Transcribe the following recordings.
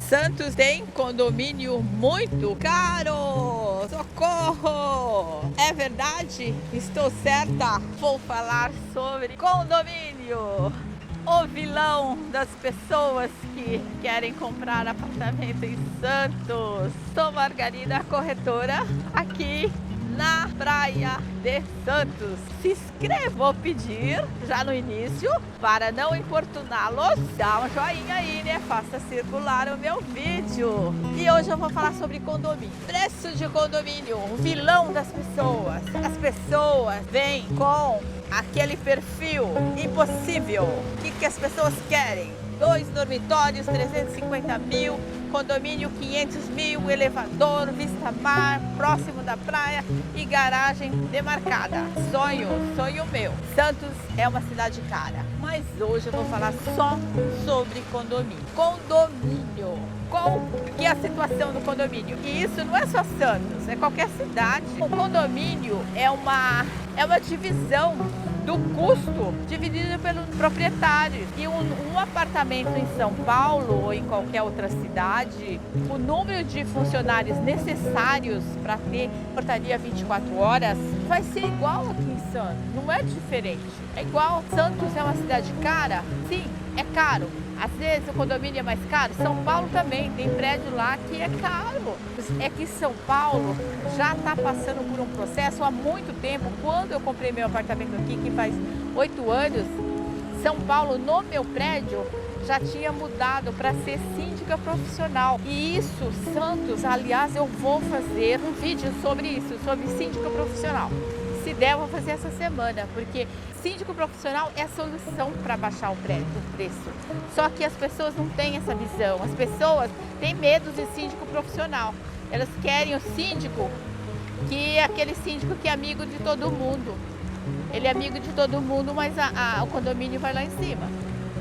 Santos tem condomínio muito caro! Socorro! É verdade? Estou certa? Vou falar sobre condomínio! O vilão das pessoas que querem comprar apartamento em Santos. Sou Margarida, corretora, aqui na Praia de Santos. Se inscreva, vou pedir já no início, para não importuná-los, dá um joinha aí, né? Faça circular o meu vídeo. E hoje eu vou falar sobre condomínio. Preço de condomínio, o vilão das pessoas. As pessoas vêm com aquele perfil impossível. O que as pessoas querem? 2 dormitórios, 350 mil, condomínio 500 mil, elevador, vista mar, próximo da praia e garagem demarcada. Sonho meu. Santos é uma cidade cara, mas hoje eu vou falar só sobre condomínio. Condomínio. Qual que é a situação do condomínio? E isso não é só Santos, é qualquer cidade. O condomínio é uma divisão do custo dividido pelo proprietário. E um apartamento em São Paulo ou em qualquer outra cidade, o número de funcionários necessários para ter portaria 24 horas vai ser igual aqui em Santos, não é diferente. É igual. Santos é uma cidade cara? Sim, é caro. Às vezes o condomínio é mais caro. São Paulo também, tem prédio lá que é caro. É que São Paulo já está passando por um processo há muito tempo. Quando eu comprei meu apartamento aqui, que faz 8 anos, São Paulo, no meu prédio, já tinha mudado para ser síndica profissional. E isso, Santos, aliás, eu vou fazer um vídeo sobre isso, sobre síndica profissional. Se der, eu vou fazer essa semana, porque síndico profissional é a solução para baixar o preço. Só que as pessoas não têm essa visão. As pessoas têm medo de síndico profissional. Elas querem o síndico, que é aquele síndico que é amigo de todo mundo. Ele é amigo de todo mundo, mas o condomínio vai lá em cima.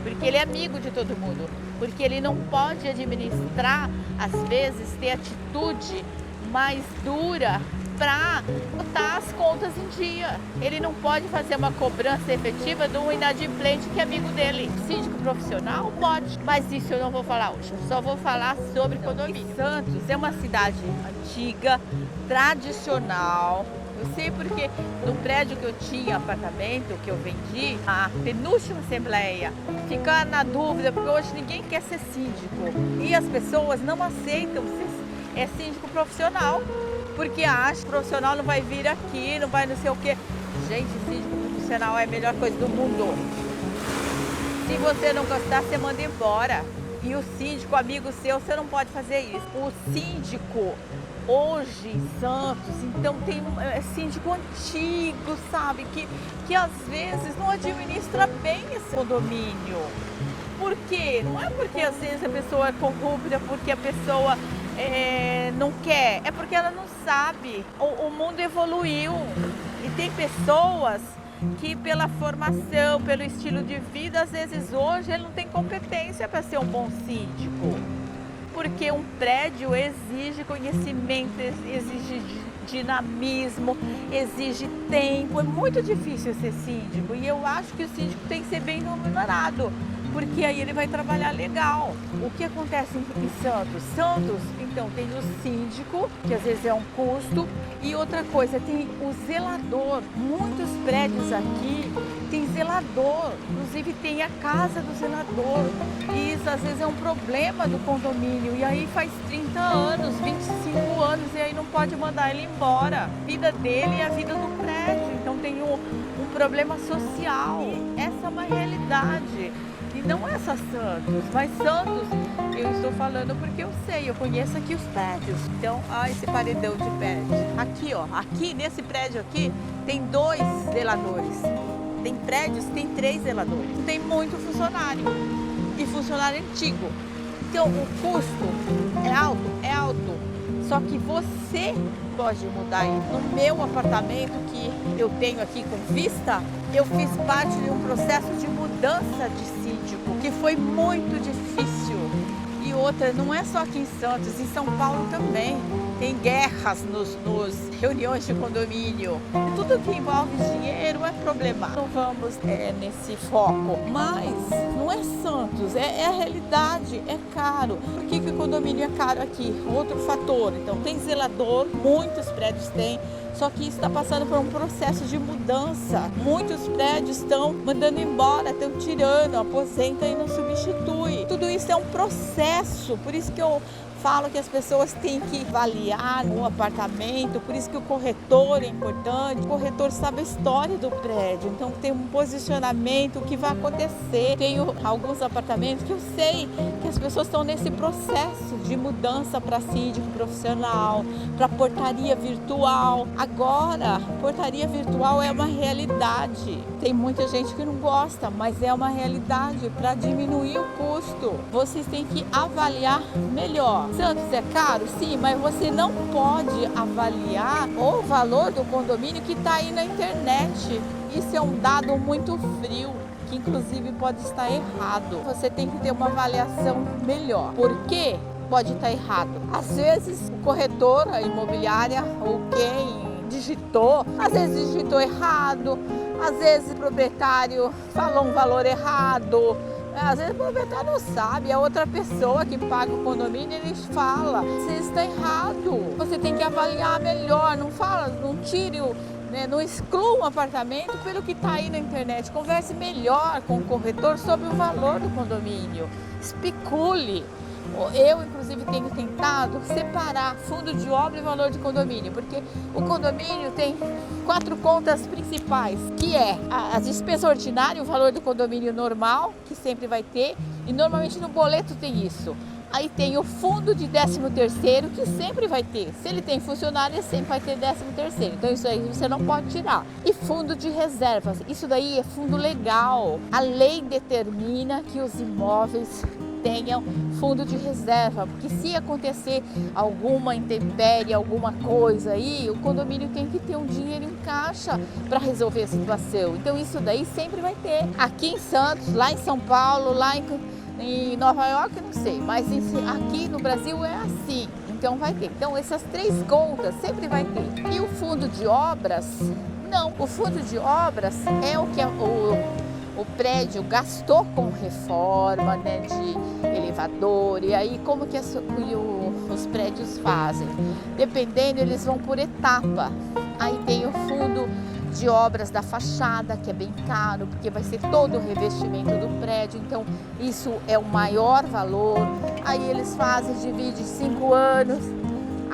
Porque ele é amigo de todo mundo. Porque ele não pode administrar, às vezes, ter atitude mais dura para botar as contas em dia. Ele não pode fazer uma cobrança efetiva de um inadimplente que é amigo dele. Síndico profissional pode, mas isso eu não vou falar hoje. Eu só vou falar sobre condomínio. Santos é uma cidade antiga, tradicional. Eu sei porque no prédio que eu tinha apartamento, que eu vendi, a penúltima assembleia, fica na dúvida, porque hoje ninguém quer ser síndico. E as pessoas não aceitam ser síndico profissional. Porque acha que o profissional não vai vir aqui, não vai não sei o quê. Gente, síndico profissional é a melhor coisa do mundo. Se você não gostar, você manda embora. E o síndico, amigo seu, você não pode fazer isso. O síndico, hoje em Santos, então tem síndico antigo, sabe? Que às vezes não administra bem esse condomínio. Por quê? Não é porque às vezes a pessoa é corrupta, porque a pessoa não quer, é porque ela não sabe. O mundo evoluiu e tem pessoas que pela formação, pelo estilo de vida, às vezes hoje ele não tem competência para ser um bom síndico. Porque um prédio exige conhecimento, exige dinamismo, exige tempo. É muito difícil ser síndico e eu acho que o síndico tem que ser bem remunerado, porque aí ele vai trabalhar legal. O que acontece em Santos? Santos, então, tem o síndico, que às vezes é um custo, e outra coisa, tem o zelador. Muitos prédios aqui tem zelador, inclusive tem a casa do zelador. E isso às vezes é um problema do condomínio, e aí faz 30 anos, 25 anos, e aí não pode mandar ele embora. A vida dele é a vida do prédio, então tem um problema social. Essa é uma realidade. E não é só Santos, mas Santos eu estou falando porque eu sei, eu conheço aqui os prédios. Então, esse paredão de prédio. Aqui, ó, aqui nesse prédio aqui tem 2 zeladores. Tem prédios que tem 3 zeladores. Tem muito funcionário e funcionário antigo. Então, o custo é alto? É alto. Só que você pode mudar isso. No meu apartamento que eu tenho aqui com vista, eu fiz parte de um processo de mudança de síndico, que foi muito difícil. E outra, não é só aqui em Santos, em São Paulo também. tem guerras nos reuniões de condomínio. Tudo que envolve dinheiro é problemático. Não vamos nesse foco. Mas não é Santos, é a realidade, é caro. Por que o condomínio é caro aqui? Outro fator. Então tem zelador, muitos prédios têm. Só que isso está passando por um processo de mudança. Muitos prédios estão mandando embora, estão tirando, aposenta e não substitui. Tudo isso é um processo, por isso que eu falo que as pessoas têm que avaliar o apartamento, por isso que o corretor é importante. O corretor sabe a história do prédio, então tem um posicionamento, o que vai acontecer. Tenho alguns apartamentos que eu sei que as pessoas estão nesse processo de mudança para síndico profissional, para portaria virtual. Agora, portaria virtual é uma realidade. Tem muita gente que não gosta, mas é uma realidade para diminuir o custo. Vocês têm que avaliar melhor. Santos é caro? Sim, mas você não pode avaliar o valor do condomínio que está aí na internet. Isso é um dado muito frio, que inclusive pode estar errado. Você tem que ter uma avaliação melhor. Por quê? Pode estar errado. Às vezes o corretor, a imobiliária ou quem digitou, às vezes digitou errado, às vezes o proprietário falou um valor errado. Às vezes o proprietário não sabe, é outra pessoa que paga o condomínio, ele fala, você está errado, você tem que avaliar melhor, não fala, não tire, não exclua um apartamento pelo que está aí na internet, converse melhor com o corretor sobre o valor do condomínio, especule. Eu, inclusive, tenho tentado separar fundo de obra e valor de condomínio, porque o condomínio tem 4 contas principais, que é a despesa ordinária, o valor do condomínio normal, que sempre vai ter, e normalmente no boleto tem isso. Aí tem o fundo de 13º, que sempre vai ter. Se ele tem funcionário, ele sempre vai ter 13º. Então isso aí você não pode tirar. E fundo de reservas, isso daí é fundo legal. A lei determina que os imóveis tenham fundo de reserva, porque se acontecer alguma intempérie, alguma coisa aí, o condomínio tem que ter um dinheiro em caixa para resolver a situação. Então isso daí sempre vai ter. Aqui em Santos, lá em São Paulo, lá em Nova York, não sei, mas aqui no Brasil é assim. Então vai ter. Então essas 3 contas sempre vai ter. E o fundo de obras, não. O fundo de obras é o que o prédio gastou com reforma, né, de elevador. E aí como que os prédios fazem? Dependendo, eles vão por etapa. Aí tem o fundo de obras da fachada, que é bem caro, porque vai ser todo o revestimento do prédio, então isso é o maior valor. Aí eles fazem, divide 5 anos.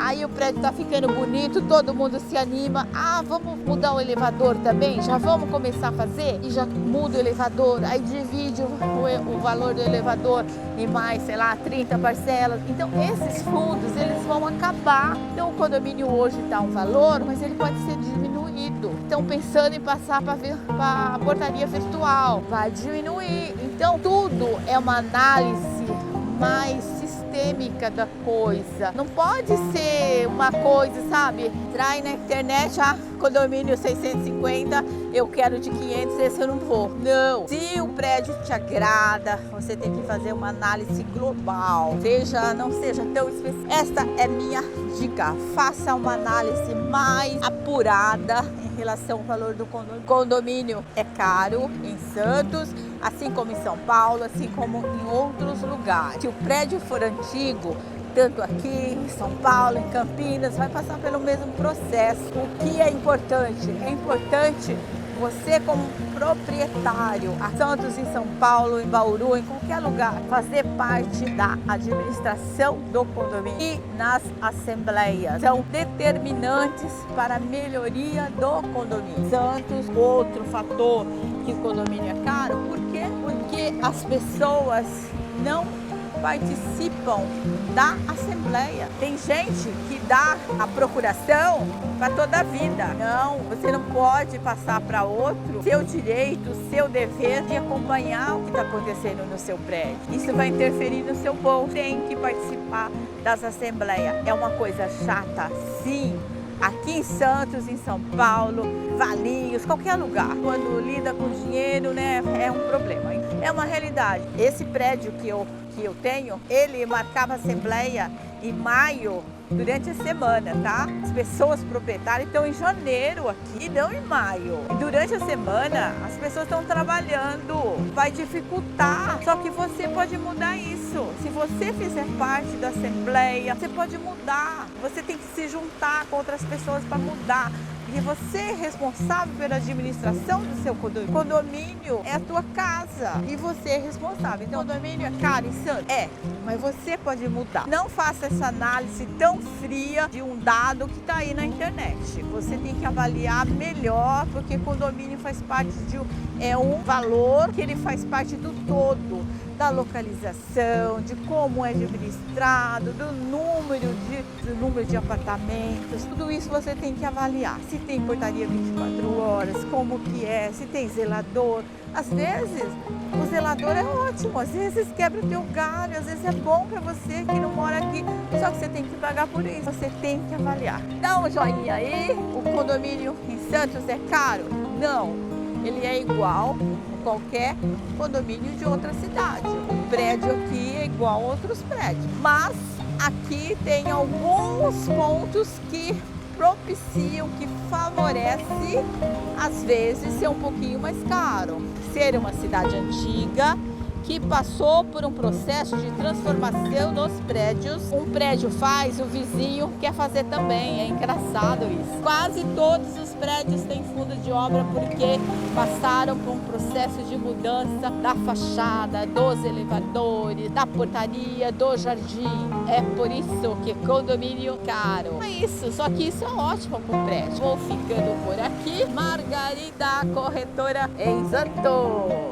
Aí o prédio está ficando bonito, todo mundo se anima. Ah, vamos mudar o elevador também? Já vamos começar a fazer? E já muda o elevador, aí divide o valor do elevador em mais, sei lá, 30 parcelas. Então esses fundos, eles vão acabar. Então o condomínio hoje está um valor, mas ele pode ser diminuído. Estão pensando em passar para a portaria virtual, vai diminuir. Então tudo é uma análise mais sistêmica da coisa. Não pode ser uma coisa, sabe? Trai na internet, condomínio 650, eu quero de 500, esse eu não vou. Não. Se o prédio te agrada, você tem que fazer uma análise global. Não seja tão específica. Esta é minha dica. Faça uma análise mais apurada em relação ao valor do condomínio. Condomínio é caro em Santos, assim como em São Paulo, assim como em outros lugares. Se o prédio for antigo, tanto aqui em São Paulo, em Campinas, vai passar pelo mesmo processo. O que é importante? É importante você, como proprietário, a Santos, em São Paulo, em Bauru, em qualquer lugar, fazer parte da administração do condomínio e nas assembleias. São determinantes para a melhoria do condomínio. Santos, outro fator que o condomínio é caro, por quê? Porque as pessoas não participam da assembleia. Tem gente que dá a procuração para toda a vida. Não, você não pode passar para outro seu direito, seu dever de acompanhar o que está acontecendo no seu prédio. Isso vai interferir no seu bolso. Tem que participar das assembleias. É uma coisa chata, sim. Aqui em Santos, em São Paulo, Valinhos, qualquer lugar. Quando lida com dinheiro, né, é um problema. É uma realidade. Esse prédio que eu tenho, ele marcava assembleia em maio durante a semana, tá? As pessoas proprietárias estão em janeiro aqui e não em maio. E durante a semana as pessoas estão trabalhando, vai dificultar. Só que você pode mudar isso. Se você fizer parte da assembleia, você pode mudar. Você tem que se juntar com outras pessoas para mudar. Porque você é responsável pela administração do seu condomínio. O condomínio é a tua casa e você é responsável. Então, o condomínio é caro e santo? É, mas você pode mudar. Não faça essa análise tão fria de um dado que está aí na internet. Você tem que avaliar melhor, porque condomínio faz parte de um valor que ele faz parte do todo, da localização, de como é administrado, do número de apartamentos. Tudo isso você tem que avaliar. Se tem portaria 24 horas, como que é, se tem zelador. Às vezes, o zelador é ótimo, às vezes quebra o teu galho, às vezes é bom para você que não mora aqui, só que você tem que pagar por isso, você tem que avaliar. Dá um joinha aí, o condomínio em Santos é caro? Não, ele é igual a qualquer condomínio de outra cidade. O prédio aqui é igual a outros prédios, mas aqui tem alguns pontos que propiciam, que favorece, às vezes, ser um pouquinho mais caro. Ser uma cidade antiga, que passou por um processo de transformação nos prédios. Um prédio faz, o vizinho quer fazer também, é engraçado isso. Quase todos os prédios têm fundo de obra porque passaram por um processo de mudança da fachada, dos elevadores, da portaria, do jardim. É por isso que condomínio caro. É isso, só que isso é ótimo para o prédio. Vou ficando por aqui. Margarida, corretora em Santos.